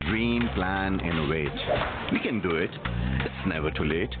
Dream, plan, innovate. We can do it. It's never too late.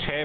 6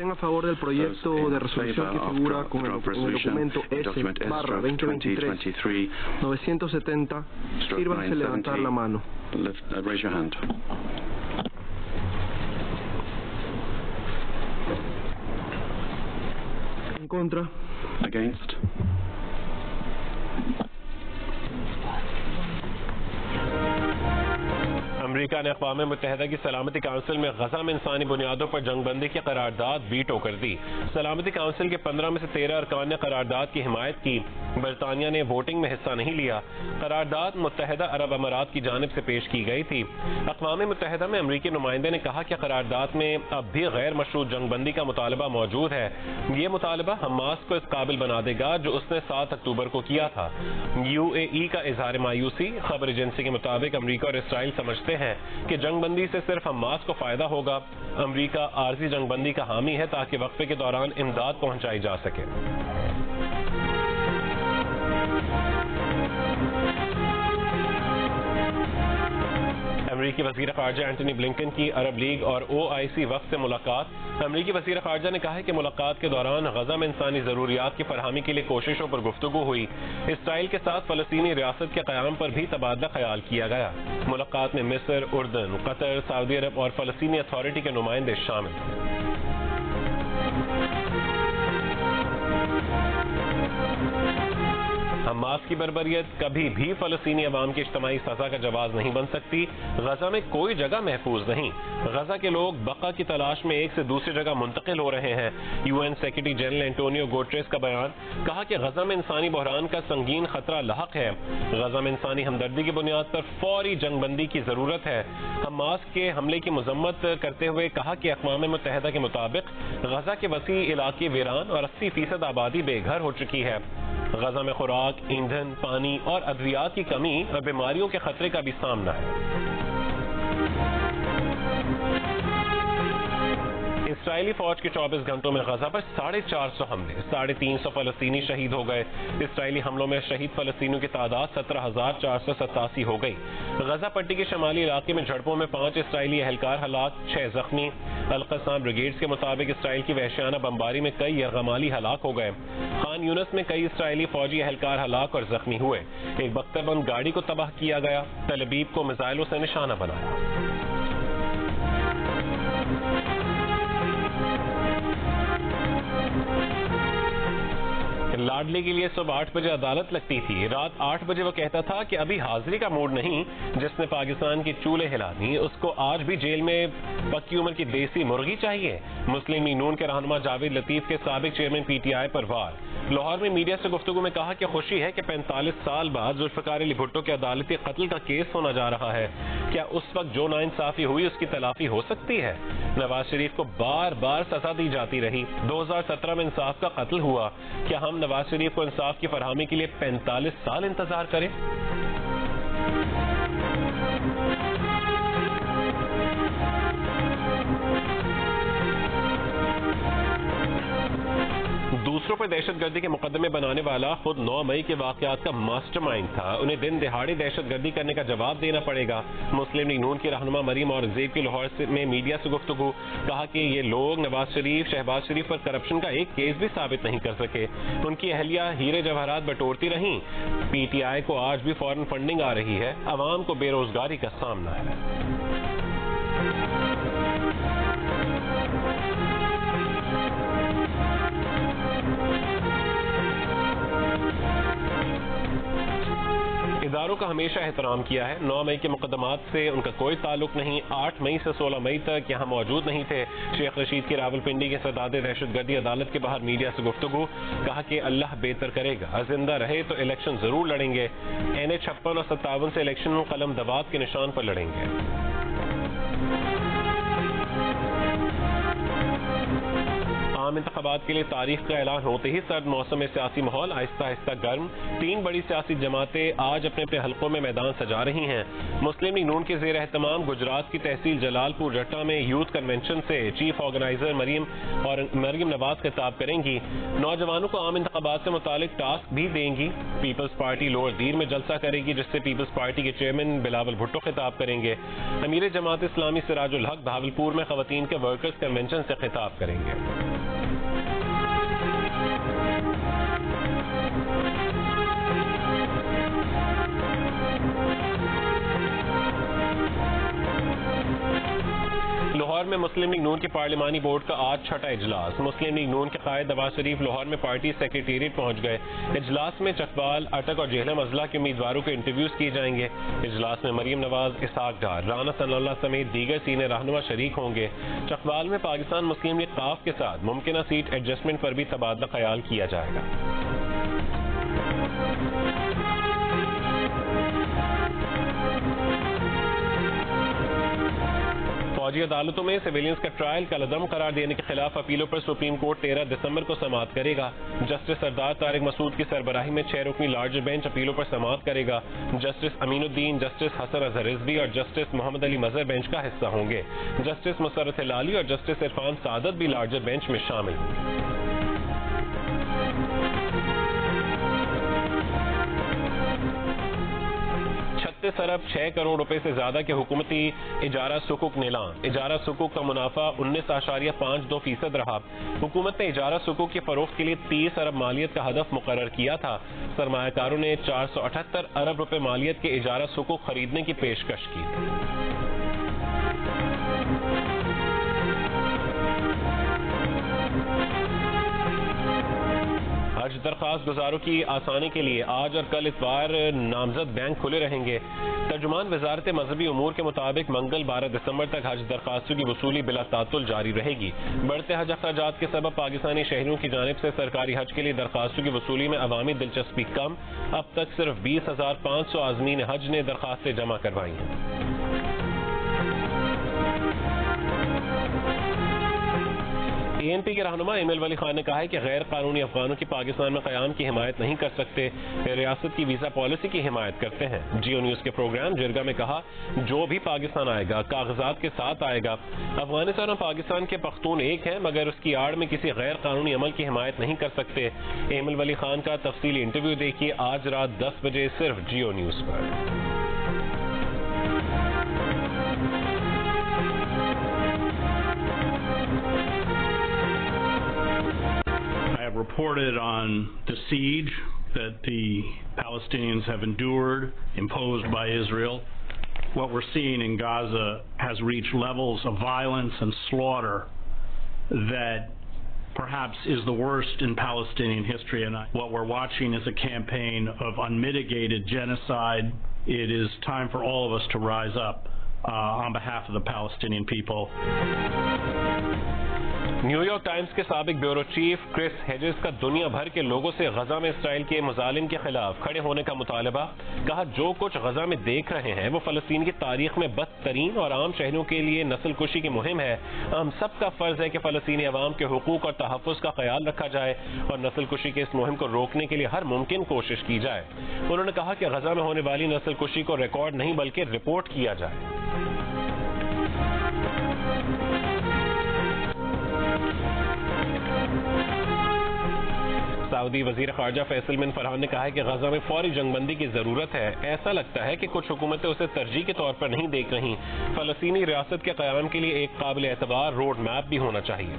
Estén a favor del proyecto de resolución que figura con el documento S/2023-970, sírvanse levantar la mano. Raise your hand. En contra. Against. امریکہ نے اقوام متحدہ کی سلامتی council میں غزہ میں انسانی بنیادوں پر جنگ بندی کی قرارداد ویٹو کر دی. سلامتی کونسل کے 15 میں سے 13 ارکان نے قرارداد کی حمایت کی. برطانیہ نے ووٹنگ میں حصہ نہیں لیا. قرارداد متحدہ عرب امارات کی جانب سے پیش کی گئی تھی. اقوام متحدہ میں امریکی نمائندے نے کہا کہ قرارداد میں اب بھی غیر مشروط جنگ بندی کا مطالبہ موجود ہے. یہ مطالبہ حماس کو اس قابل بنا دے گا جو اس نے 7 اکتوبر کو کیا تھا. UAE کا اظہار مایوسی. خبر ایجنسی کے مطابق امریکہ اور اسرائیل سمجھتے ہیں کہ جنگ بندی سے صرف حماس کو فائدہ ہوگا. امریکہ عارضی جنگ بندی کا حامی ہے تاکہ وقفے کے دوران امداد پہنچائی جا سکے. امریکی وزیر خارجہ اینٹونی بلنکن کی عرب لیگ اور OIC وفد سے ملاقات. امریکی وزیر خارجہ نے کہا ہے کہ ملاقات کے دوران غزہ میں انسانی ضروریات کی فراہمی کے لیے کوششوں پر گفتگو ہوئی. اسرائیل کے ساتھ فلسطینی ریاست کے قیام پر بھی تبادلہ خیال کیا گیا. ملاقات میں مصر، اردن، قطر، سعودی عرب اور فلسطینی اتھارٹی کے نمائندے شامل ہیں. حماس کی بربریت کبھی بھی فلسطینی عوام کی اجتماعی سزا کا جواز نہیں بن سکتی. غزہ میں کوئی جگہ محفوظ نہیں. غزہ کے لوگ بقا کی تلاش میں ایک سے دوسری جگہ منتقل ہو رہے ہیں. UN secretary general Antonio Guterres کا بیان. کہا کہ غزہ میں انسانی بحران کا سنگین خطرہ لاحق ہے. غزہ میں انسانی ہمدردی کی بنیاد پر فوری جنگ بندی کی ضرورت ہے. حماس کے حملے کی مذمت کرتے ہوئے کہا کہ اقوام متحدہ کے مطابق غزہ کے وسیع علاقے ویران اور 80% آبادی بے گھر ہو چکی ہے. غزہ میں خوراک، ایندھن، پانی اور ادویات کی کمی اور بیماریوں کے خطرے کا بھی سامنا ہے. اسرائیلی فوج کے 24 گھنٹوں میں غزہ پر 450 حملے، 350 فلسطینی شہید ہو گئے. اسرائیلی حملوں میں شہید فلسطینیوں کی تعداد 17,487 ہو گئی. غزہ پٹی کے شمالی علاقے میں جھڑپوں میں 5 اسرائیلی اہلکار ہلاک، 6 زخمی. القسام بریگیڈز کے مطابق اسرائیل کی وحشیانہ بمباری میں کئی یرغمالی ہلاک ہو گئے. خان یونس میں کئی اسرائیلی فوجی اہلکار ہلاک اور زخمی ہوئے. ایک بختربند گاڑی کو تباہ کیا گیا. تل ابیب کو میزائلوں سے نشانہ بنایا. لاڈلی کے لیے صبح 8 بجے عدالت لگتی تھی. رات 8 بجے وہ کہتا تھا کہ ابھی حاضری کا موڈ نہیں. جس نے پاکستان کی چولہے ہلا دی اس کو آج بھی جیل میں پکی عمر کی دیسی مرغی چاہیے. مسلم لیگ نون کے رہنما جاوید لطیف کے سابق چیئرمین PTI پر وار. لاہور میں میڈیا سے گفتگو میں کہا کہ خوشی ہے کہ 45 سال بعد ذوالفقار علی بھٹو کے عدالتی قتل کا کیس ہونا جا رہا ہے. کیا اس وقت جو ناانصافی ہوئی اس کی تلافی ہو سکتی ہے؟ نواز شریف کو بار بار سزا دی جاتی رہی. 2017 میں انصاف کا قتل ہوا. کیا ہم نواز شریف کو انصاف کی فراہمی کے لیے 45 سال انتظار کریں؟ دوسروں پر دہشت گردی کے مقدمے بنانے والا خود 9 مئی کے واقعات کا ماسٹر مائنڈ تھا. انہیں دن دہاڑے دہشت گردی کرنے کا جواب دینا پڑے گا. مسلم لیگ نون کی رہنما مریم اورنگزیب کی لاہور میں میڈیا سے گفتگو. کہا کہ یہ لوگ نواز شریف، شہباز شریف پر کرپشن کا ایک کیس بھی ثابت نہیں کر سکے. ان کی اہلیہ ہیرے جواہرات بٹورتی رہیں. PTI کو آج بھی فورن فنڈنگ آ رہی ہے. عوام کو بے روزگاری کا سامنا ہے. اداروں کا ہمیشہ احترام کیا ہے. 9 مئی کے مقدمات سے ان کا کوئی تعلق نہیں. 8 مئی سے 16 مئی تک یہاں موجود نہیں تھے. شیخ رشید کی راولپنڈی کے سداد دہشت گردی عدالت کے باہر میڈیا سے گفتگو. کہا کہ اللہ بہتر کرے گا. زندہ رہے تو الیکشن ضرور لڑیں گے. NH 56 اور 57 سے الیکشن قلم دوات کے نشان پر لڑیں گے. عام انتخابات کے لیے تاریخ کا اعلان ہوتے ہی سرد موسم میں سیاسی ماحول آہستہ آہستہ گرم. 3 بڑی سیاسی جماعتیں آج اپنے اپنے حلقوں میں میدان سجا رہی ہیں. مسلم لیگ نون کے زیر اہتمام گجرات کی تحصیل جلال پور جٹا میں یوتھ کنونشن سے چیف آرگنائزر مریم نواز خطاب کریں گی. نوجوانوں کو عام انتخابات سے متعلق ٹاسک بھی دیں گی. پیپلز پارٹی لوور دیر میں جلسہ کرے گی جس سے پیپلز پارٹی کے چیئرمین بلاول بھٹو خطاب کریں گے. امیر جماعت اسلامی سراج الحق بہاولپور میں خواتین کے ورکرز کنونشن سے خطاب کریں گے. میں مسلم لیگ نون کے پارلیمانی بورڈ کا آج چھٹا اجلاس. مسلم لیگ نون کے قائد نواز شریف لاہور میں پارٹی سیکریٹریٹ پہنچ گئے. اجلاس میں چکوال، اٹک اور جہلم اضلاع کے امیدواروں کے انٹرویوز کیے جائیں گے. اجلاس میں مریم نواز، اسحاق ڈار، رانا ثناء اللہ سمیت دیگر سینئر رہنما شریک ہوں گے. چکوال میں پاکستان مسلم لیگ قاف کے ساتھ ممکنہ سیٹ ایڈجسٹمنٹ پر بھی تبادلہ خیال کیا جائے گا. فوجی عدالتوں میں سویلینز کا ٹرائل کل عدم قرار دینے کے خلاف اپیلوں پر سپریم کورٹ 13 دسمبر کو سماعت کرے گا. جسٹس سردار طارق مسعود کی سربراہی میں 6 رکنی لارجر بینچ اپیلوں پر سماعت کرے گا. جسٹس امین الدین، جسٹس حسن اظہر رضوی اور جسٹس محمد علی مظہر بینچ کا حصہ ہوں گے. جسٹس مسرت ہلالی اور جسٹس عرفان سعادت بھی لارجر بینچ میں شامل ہوں گے. 36 ارب 6 کروڑ روپے سے زیادہ کے حکومتی اجارہ سکوک نیلام. اجارہ سکوک کا منافع 19.52% رہا. حکومت نے اجارہ سکوک کی فروخت کے لیے 30 ارب مالیت کا ہدف مقرر کیا تھا. سرمایہ کاروں نے 478 ارب روپے مالیت کے اجارہ سکوک خریدنے کی پیشکش کی. حج درخواست گزاروں کی آسانی کے لیے آج اور کل اتوار نامزد بینک کھلے رہیں گے. ترجمان وزارت مذہبی امور کے مطابق منگل 12 دسمبر تک حج درخواستوں کی وصولی بلا تعطل جاری رہے گی. بڑھتے حج اخراجات کے سبب پاکستانی شہریوں کی جانب سے سرکاری حج کے لیے درخواستوں کی وصولی میں عوامی دلچسپی کم. اب تک صرف 20,500 عازمین حج نے درخواستیں جمع کروائی ہیں. اے این پی کے رہنما ایمل ولی خان نے کہا ہے کہ غیر قانونی افغانوں کی پاکستان میں قیام کی حمایت نہیں کر سکتے، ریاست کی ویزا پالیسی کی حمایت کرتے ہیں. جیو نیوز کے پروگرام جرگا میں کہا جو بھی پاکستان آئے گا کاغذات کے ساتھ آئے گا. افغانستان اور پاکستان کے پختون ایک ہیں مگر اس کی آڑ میں کسی غیر قانونی عمل کی حمایت نہیں کر سکتے. ایمل ولی خان کا تفصیلی انٹرویو دیکھیے آج رات 10 بجے صرف جیو نیوز پر. Reported on the siege that the Palestinians have endured, imposed by Israel. What we're seeing in Gaza has reached levels of violence and slaughter that perhaps is the worst in Palestinian history. And what we're watching is a campaign of unmitigated genocide. It is time for all of us to rise up on behalf of the Palestinian people. New York Times کے سابق bureau chief کرس ہیجز کا دنیا بھر کے لوگوں سے غزہ میں اسرائیل کے مظالم کے خلاف کھڑے ہونے کا مطالبہ. کہا جو کچھ غزہ میں دیکھ رہے ہیں وہ فلسطین کی تاریخ میں بدترین اور عام شہریوں کے لیے نسل کشی کی مہم ہے. ہم سب کا فرض ہے کہ فلسطینی عوام کے حقوق اور تحفظ کا خیال رکھا جائے اور نسل کشی کے اس مہم کو روکنے کے لیے ہر ممکن کوشش کی جائے. انہوں نے کہا کہ غزہ میں ہونے والی نسل کشی کو ریکارڈ نہیں بلکہ رپورٹ کیا جائے. سعودی وزیر خارجہ فیصل بن فرحان نے کہا ہے کہ غزہ میں فوری جنگ بندی کی ضرورت ہے. ایسا لگتا ہے کہ کچھ حکومتیں اسے ترجیح کے طور پر نہیں دیکھ رہی. فلسطینی ریاست کے قیام کے لیے ایک قابل اعتبار روڈ میپ بھی ہونا چاہیے.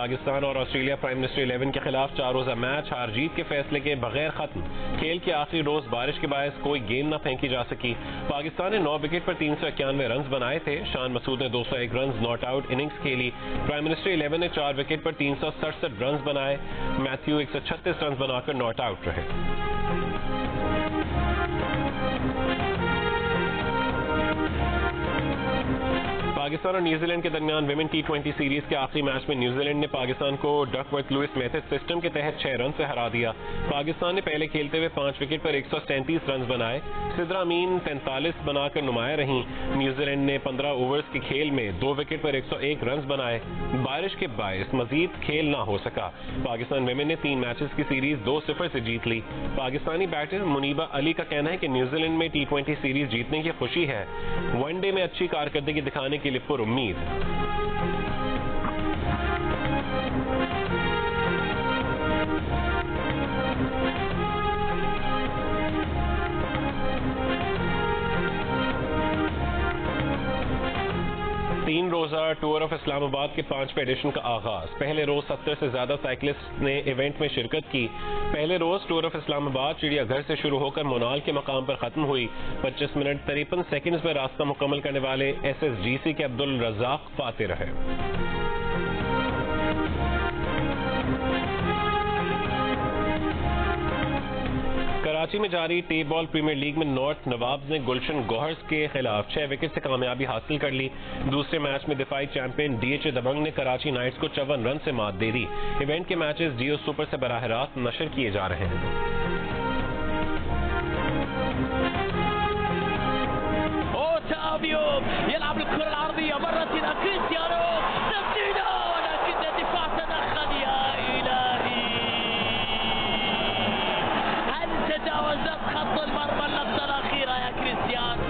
پاکستان اور آسٹریلیا پرائم منسٹر 11 کے خلاف 4 روزہ میچ ہار جیت کے فیصلے کے بغیر ختم. کھیل کے آخری روز بارش کے باعث کوئی گیند نہ پھینکی جا سکی. پاکستان نے 9 وکٹ پر 391 رنز بنائے تھے. شان مسعود نے 201 رنز ناٹ آؤٹ اننگز کھیلی. پرائم منسٹر 11 نے 4 وکٹ پر 367 رنز بنائے. میتھیو 136 رنز بنا کر ناٹ آؤٹ رہے. پاکستان اور نیوزی لینڈ کے درمیان ویمن T20 سیریز کے آخری میچ میں نیوزی لینڈ نے پاکستان کو ڈک ورتھ لوئس میتھڈ سسٹم کے تحت 6 رن سے ہرا دیا. پاکستان نے پہلے کھیلتے ہوئے 5 وکٹ پر 137 رنز بنائے. سدرا امین 43 بنا کر نمایاں رہیں. نیوزی لینڈ نے 15 اوورز کے کھیل میں 2 وکٹ پر 101 رنز بنائے. بارش کے باعث مزید کھیل نہ ہو سکا. پاکستان ویمن نے 3 میچز کی سیریز 2-0 سے جیت لی. پاکستانی بیٹر منیبہ علی کا کہنا ہے کہ نیوزی لینڈ میں T20 سیریز جیتنے کی خوشی ہے. ون ڈے میں اچھی کارکردگی دکھانے کے لیے پر امید. تین روزہ روزہ ٹور آف اسلام آباد کے 5ویں ایڈیشن کا آغاز. پہلے روز 70 سے زیادہ سائیکلسٹ نے ایونٹ میں شرکت کی. پہلے روز ٹور آف اسلام آباد چڑیا گھر سے شروع ہو کر مونال کے مقام پر ختم ہوئی. 25 منٹ 53 سیکنڈز میں راستہ مکمل کرنے والے SSGC کے عبدالرزاق فاتح رہے. کراچی میں جاری ٹی بال پریمیئر لیگ میں نارتھ نوابز نے گلشن گوہرز کے خلاف 6 وکٹ سے کامیابی حاصل کر لی. دوسرے میچ میں دفاعی چیمپئن DHA دبنگ نے کراچی نائٹس کو 54 رن سے مات دے دی. ایونٹ کے میچز جیو سپر سے براہ راست نشر کیے جا رہے ہیں. يلعب الكرة العرضية مرة إلى كريستيانو تسديدة ولكن الدفاع تدخل. يا إلهي هل تجاوزت خط المرمى اللقطة الأخيرة يا كريستيانو.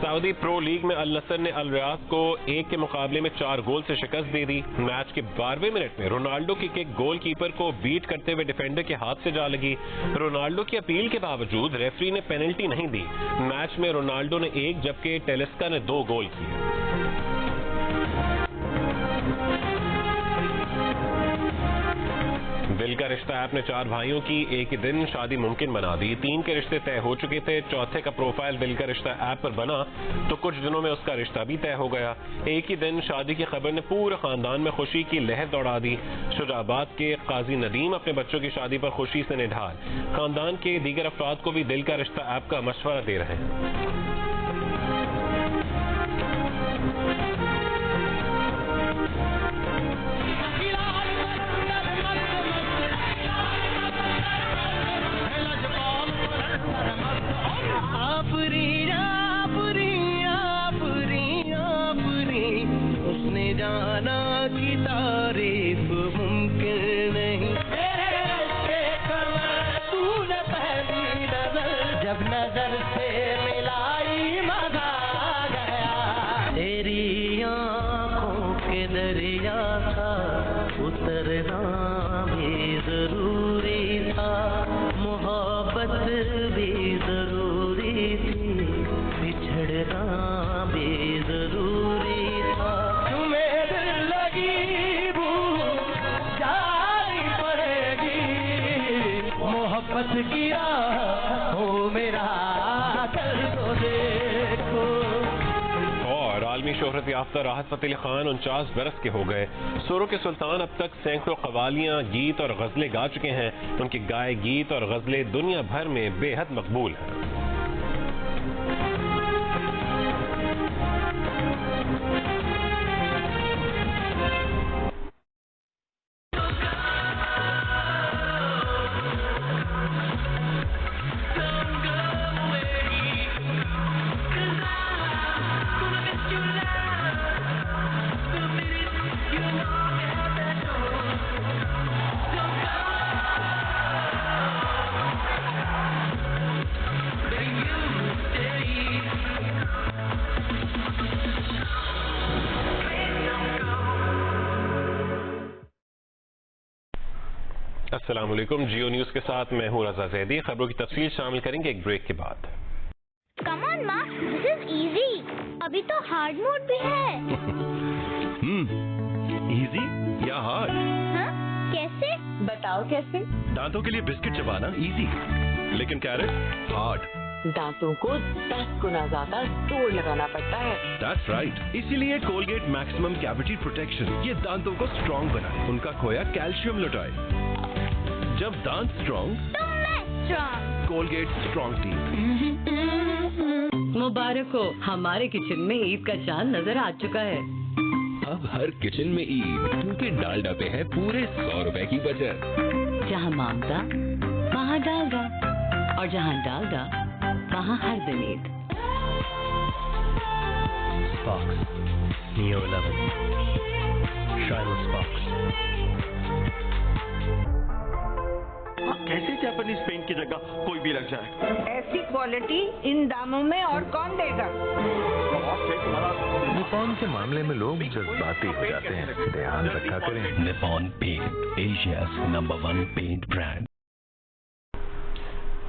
سعودی پرو لیگ میں النصر نے الریاض کو 1 کے مقابلے میں 4 گول سے شکست دے دی. میچ کے 12ویں منٹ میں رونالڈو کی کک گول کیپر کو بیٹ کرتے ہوئے ڈیفینڈر کے ہاتھ سے جا لگی. رونالڈو کی اپیل کے باوجود ریفری نے پینلٹی نہیں دی. میچ میں رونالڈو نے 1 جبکہ ٹیلسکا نے 2 گول کیے. دل کا رشتہ ایپ نے 4 بھائیوں کی ایک ہی دن شادی ممکن بنا دی. 3 کے رشتے طے ہو چکے تھے. چوتھے کا پروفائل دل کا رشتہ ایپ پر بنا تو کچھ دنوں میں اس کا رشتہ بھی طے ہو گیا. ایک ہی دن شادی کی خبر نے پورے خاندان میں خوشی کی لہر دوڑا دی. شجاع آباد کے قاضی ندیم اپنے بچوں کی شادی پر خوشی سے نڈھال. خاندان کے دیگر افراد کو بھی دل کا رشتہ ایپ کا مشورہ دے رہے ہیں. جانا کی تعریف ممکن نہیں. تو نے پہلی نظر جب نظر سے ملائی مزہ آ گیا. تیری آنکھوں کے دریا کا اترنا بھی ضروری تھا. محبت بھی ضروری تھی. بچھڑنا بھی ضروری تھا. کی راہ ہو میرا کر تو دیکھو. اور عالمی شہرت یافتہ راحت فتح علی خان 49 برس کے ہو گئے. سروں کے سلطان اب تک سینکڑوں قوالیاں گیت اور غزلیں گا چکے ہیں. ان کے گائے گیت اور غزلیں دنیا بھر میں بے حد مقبول ہیں. السلام علیکم. جیو نیوز کے ساتھ میں ہوں رضا زیدی. خبروں کی تفصیل شامل کریں گے ایک بریک کے بعد. کم آن ماں, دس از ایزی. ابھی تو ہارڈ موڈ بھی ہے. ایزی یا ہارڈ؟ ہاں کیسے بتاؤ کیسے؟ دانتوں کے لیے بسکٹ چبانا ایزی, لیکن کیرٹ ہارڈ. دانتوں کو 10 گنا زیادہ زور لگانا پڑتا ہے. That's right. اسی لیے کولگیٹ میکسیمم کیویٹی پروٹیکشن یہ دانتوں کو اسٹرانگ بنائے, ان کا کھویا کیلشیم لوٹائے. جب دانت اسٹرانگ تو میں اسٹرانگ. Colgate strong teeth. مبارک ہو, ہمارے کچن میں عید کا چاند نظر آ چکا ہے. اب ہر کچن میں عید, کیونکہ ڈالڈا پہ ہے پورے 100 روپے کی بچت. جہاں مامتا وہاں ڈالڈا, اور جہاں ڈالڈا وہاں ہر دن عید. Sparks Neo 11 Shiloh Sparks. کیسے جاپانیز پینٹ کی جگہ کوئی بھی لگ جائے؟ ایسی کوالٹی ان داموں میں اور کون دے گا؟ نیپون کے معاملے میں لوگ جذباتی ہو جاتے ہیں, دھیان رکھا کریں. Nippon pant, Asia's number 1 pant brand.